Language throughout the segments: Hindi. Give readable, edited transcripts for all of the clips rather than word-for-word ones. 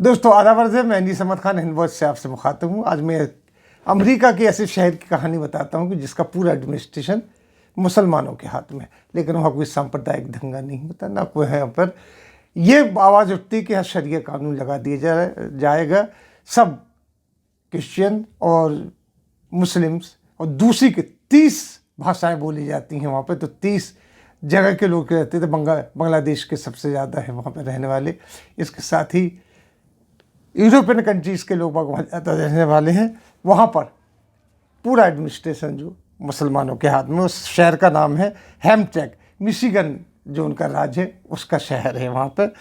दोस्तों आदाब अर्ज़ है, मैं अनीस अहमद खान हिंद वॉइस से आपसे मुखातिब हूँ। आज मैं अमेरिका के ऐसे शहर की कहानी बताता हूँ कि जिसका पूरा एडमिनिस्ट्रेशन मुसलमानों के हाथ में है, लेकिन वहाँ कोई सांप्रदायिक दंगा नहीं होता, ना कोई है यहाँ पर ये आवाज़ उठती कि यहाँ शरिया कानून लगा दिया जाएगा। सब क्रिश्चियन और मुस्लिम्स और दूसरी के 30 भाषाएँ बोली जाती हैं वहाँ पर। तो 30 जगह के लोग रहते थे। बांग्लादेश के सबसे ज़्यादा है वहाँ पर रहने वाले। इसके साथ ही यूरोपियन कंट्रीज़ के लोग वहाँ ज़्यादा रहने वाले हैं। वहाँ पर पूरा एडमिनिस्ट्रेशन जो मुसलमानों के हाथ में। उस शहर का नाम है हैम्पटन, मिशिगन जो उनका राज्य है उसका शहर है। वहाँ पर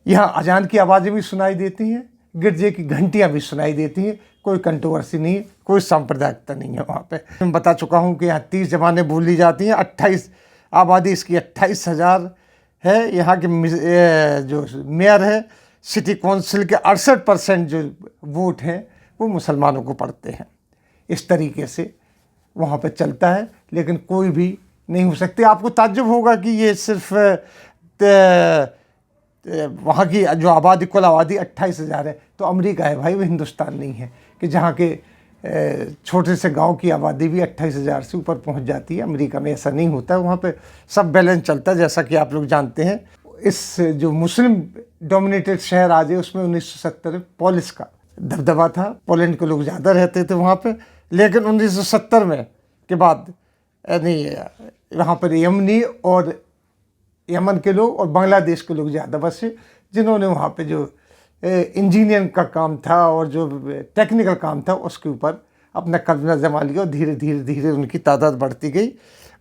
यहाँ अजान की आवाज़ें भी सुनाई देती हैं, गिरजे की घंटियाँ भी सुनाई देती हैं। कोई कंट्रोवर्सी नहीं है, कोई सांप्रदायिकता नहीं है वहाँ पे। मैं बता चुका हूँ कि यहाँ 30 ज़बानें बोली जाती हैं। 28 आबादी इसकी 28,000 है। यहाँ के जो मेयर है, सिटी काउंसिल के 68% जो वोट हैं वो मुसलमानों को पड़ते हैं। इस तरीके से वहाँ पे चलता है, लेकिन कोई भी नहीं हो सकती। आपको ताज्जुब होगा कि ये सिर्फ वहाँ की जो आबादी, कुल आबादी 28,000 है, तो अमेरिका है भाई, वो हिंदुस्तान नहीं है कि जहाँ के छोटे से गांव की आबादी भी 28,000 से ऊपर पहुँच जाती है। अमेरिका में ऐसा नहीं होता, वहाँ पे सब बैलेंस चलता है, जैसा कि आप लोग जानते हैं। इस जो मुस्लिम डोमिनेटेड शहर आज है उसमें 1970 में पोलिस का दबदबा था। पोलैंड के लोग ज़्यादा रहते थे वहाँ पे, लेकिन 1970 में के बाद यानी वहाँ पर यमन के लोग और बांग्लादेश के लोग ज़्यादा बसे, जिन्होंने वहाँ पे जो इंजीनियरिंग का काम था और जो टेक्निकल काम था उसके ऊपर अपना कब्जा जमा लिया और धीरे धीरे उनकी तादाद बढ़ती गई।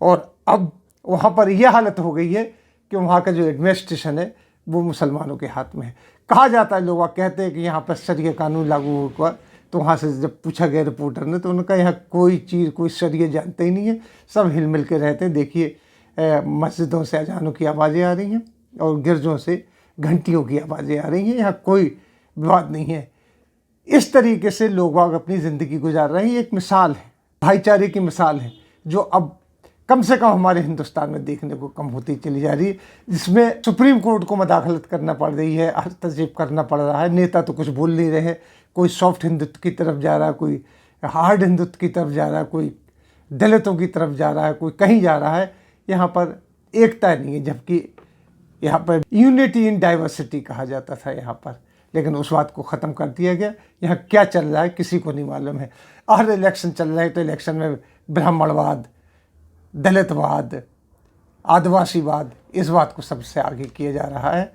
और अब वहाँ पर यह हालत हो गई है कि वहाँ का जो एडमिनिस्ट्रेशन है वो मुसलमानों के हाथ में है। कहा जाता है, लोग कहते हैं कि यहाँ पर शरिया कानून लागू हुआ। तो वहाँ से जब पूछा गया रिपोर्टर ने, तो उनका यहाँ कोई शरिया जानते ही नहीं है, सब हिल मिल के रहते हैं। देखिए मस्जिदों से अजानों की आवाज़ें आ रही हैं और गिरजों से घंटियों की आवाज़ें आ रही हैं, यहाँ कोई विवाद नहीं है। इस तरीके से लोग बाग अपनी ज़िंदगी गुजार रहे हैं। एक मिसाल है, भाईचारे की मिसाल है, जो अब कम से कम हमारे हिंदुस्तान में देखने को कम होती चली जा रही है, जिसमें सुप्रीम कोर्ट को मदाखलत करना पड़ रही है, हस्तक्षेप करना पड़ रहा है। नेता तो कुछ बोल नहीं रहे, कोई सॉफ्ट हिंदुत्व की तरफ जा रहा है, कोई हार्ड हिंदुत्व की तरफ जा रहा है, कोई दलितों की तरफ जा रहा है, कोई कहीं जा रहा है। यहाँ पर एकता नहीं है, जबकि यहाँ पर यूनिटी इन डाइवर्सिटी कहा जाता था यहाँ पर, लेकिन उस बात को ख़त्म कर दिया गया। यहाँ क्या चल रहा है किसी को नहीं मालूम है। हर इलेक्शन चल रहा है तो इलेक्शन में ब्राह्मणवाद, दलितवाद, आदिवासीवाद, इस बात को सबसे आगे किया जा रहा है।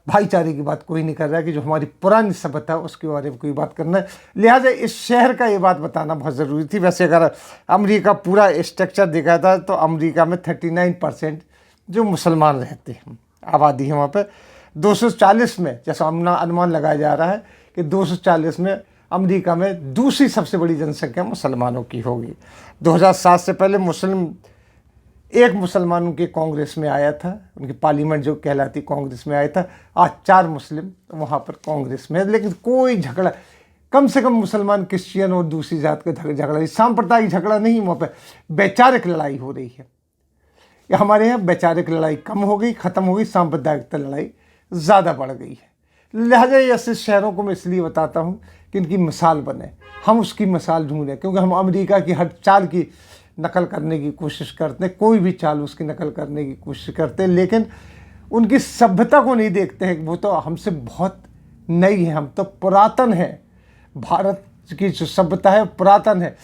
भाईचारे की बात कोई नहीं कर रहा है कि जो हमारी पुरानी सभ्यता है उसके बारे में कोई बात करना है। लिहाजा इस शहर का ये बात बताना बहुत ज़रूरी थी। वैसे अगर अमेरिका पूरा स्ट्रक्चर देखा था तो अमेरिका में 39% जो मुसलमान रहते हैं, आबादी है वहाँ पर। 240 में जैसा अनुमान लगाया जा रहा है कि 240 में अमेरिका में दूसरी सबसे बड़ी जनसंख्या मुसलमानों की होगी। 2007 से पहले एक मुसलमानों के कांग्रेस में आया था, उनकी पार्लियामेंट जो कहलाती कांग्रेस में आया था। आज 4 मुस्लिम वहाँ पर कांग्रेस में है, लेकिन कोई झगड़ा, कम से कम मुसलमान, क्रिश्चियन और दूसरी जात का झगड़ा, सांप्रदायिक झगड़ा नहीं, वहाँ पर वैचारिक लड़ाई हो रही है। हमारे यहाँ वैचारिक लड़ाई कम हो गई, ख़त्म हो गई, सांप्रदायिकता लड़ाई ज़्यादा बढ़ गई है। लिहाजा ऐसे शहरों को मैं इसलिए बताता हूँ कि इनकी मिसाल बने, हम उसकी मिसाल ढूंढें, क्योंकि हम अमेरिका की हर चाल की नकल करने की कोशिश करते हैं, कोई भी चाल उसकी नकल करने की कोशिश करते हैं, लेकिन उनकी सभ्यता को नहीं देखते हैं। वो तो हमसे बहुत नई है, हम तो पुरातन है। भारत की जो सभ्यता है पुरातन है,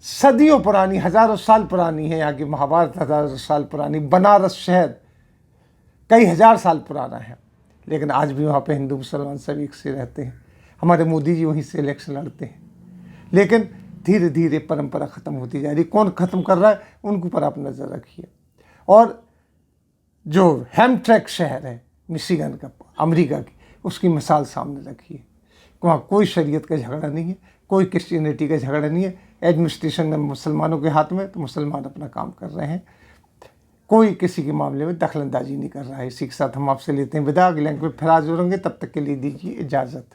सदियों पुरानी, हज़ारों साल पुरानी है। यहाँ की महाभारत हज़ारों साल पुरानी, बनारस शहर कई हज़ार साल पुराना है, लेकिन आज भी वहाँ पे हिंदू मुसलमान सभी एक से रहते हैं। हमारे मोदी जी वहीं से इलेक्शन लड़ते हैं, लेकिन धीरे धीरे परंपरा ख़त्म होती जा रही है। कौन ख़त्म कर रहा है उनके ऊपर आप नज़र रखिए। और जो हैम्पटन शहर है मिशिगन का, अमेरिका की, उसकी मिसाल सामने रखिए। वहाँ कोई शरीयत का झगड़ा नहीं है, कोई क्रिश्चियनिटी का झगड़ा नहीं है। एडमिनिस्ट्रेशन में मुसलमानों के हाथ में, तो मुसलमान अपना काम कर रहे हैं, कोई किसी के मामले में दखलंदाजी नहीं कर रहा है। इसी के साथ हम आपसे लेते हैं विदा। अगले अंक में फिर हाजिर होंगे, तब तक के लिए दीजिए इजाज़त।